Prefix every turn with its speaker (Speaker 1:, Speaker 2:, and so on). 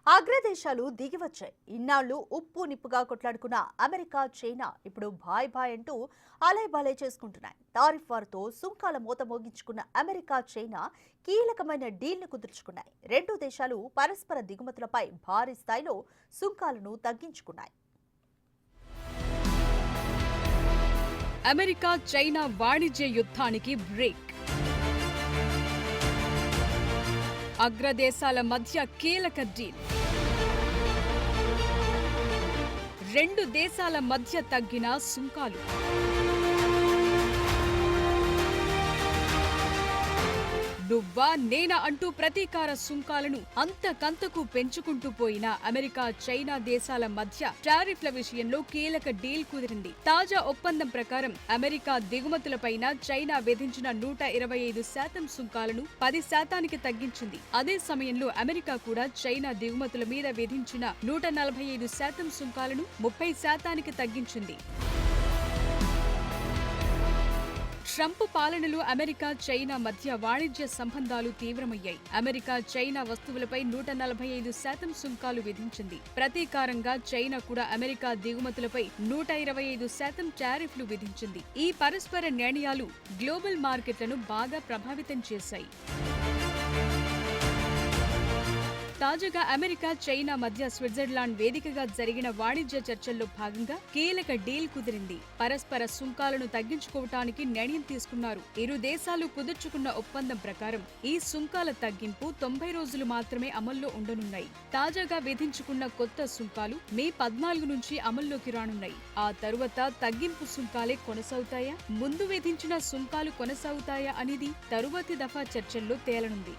Speaker 1: అగ్రదేశాలు దిగివచ్చాయి. ఇన్నాళ్లు ఉప్పు నిప్పుగా కొట్లాడుకున్న America, China ఇప్పుడు బాయ్ బాయ్ అంటూ అలైబాలై చేసుకుంటున్నాయి. టారిఫ్ వార్తో సుంకాల మూత మోగించుకున్న అమెరికా, చైనా కీలకమైన డీల్ను కుదుర్చుకున్నాయి. రెండు దేశాలు పరస్పర దిగుమతులపై భారీ స్థాయిలో సుంకాలను తగ్గించుకున్నాయి.
Speaker 2: అమెరికా, చైనా వాణిజ్య యుద్ధానికి బ్రేక్. అగ్రదేశాల మధ్య కీలక డీల్. రెండు దేశాల మధ్య తగ్గిన సుంకాలు. నువ్వా నేనా అంటూ ప్రతీకార సుంకాలను అంతకంతకు పెంచుకుంటూ పోయిన అమెరికా, చైనా దేశాల మధ్య టారిఫ్ల విషయంలో కీలక డీల్ కుదిరింది. తాజా ఒప్పందం ప్రకారం అమెరికా దిగుమతులపైన చైనా విధించిన 125% సుంకాలను 10%కి తగ్గించింది. అదే సమయంలో అమెరికా కూడా చైనా దిగుమతుల మీద విధించిన 145% సుంకాలను 30%కి తగ్గించింది. ట్రంప్ పాలనలో అమెరికా, చైనా మధ్య వాణిజ్య సంబంధాలు తీవ్రమయ్యాయి. అమెరికా, చైనా వస్తువులపై 145% సుంకాలు విధించింది. ప్రతీకారంగా చైనా కూడా అమెరికా దిగుమతులపై 125% టారిఫ్లు విధించింది. ఈ పరస్పర నిర్ణయాలు గ్లోబల్ మార్కెట్లను బాగా ప్రభావితం చేశాయి. తాజాగా అమెరికా, చైనా మధ్య స్విట్జర్లాండ్ వేదికగా జరిగిన వాణిజ్య చర్చల్లో భాగంగా కీలక డీల్ కుదిరింది. పరస్పర సుంకాలను తగ్గించుకోవటానికి నిర్ణయం తీసుకున్నారు. ఇరు దేశాలు కుదుర్చుకున్న ఒప్పందం ప్రకారం ఈ సుంకాల తగ్గింపు 90 రోజులు మాత్రమే అమల్లో ఉండనున్నాయి. తాజాగా విధించుకున్న కొత్త సుంకాలు మే 14 నుంచి అమల్లోకి రానున్నాయి. ఆ తరువాత తగ్గింపు సుంకాలే కొనసాగుతాయా, ముందు విధించిన సుంకాలు కొనసాగుతాయా అనేది తరువాతి దఫా చర్చల్లో తేలనుంది.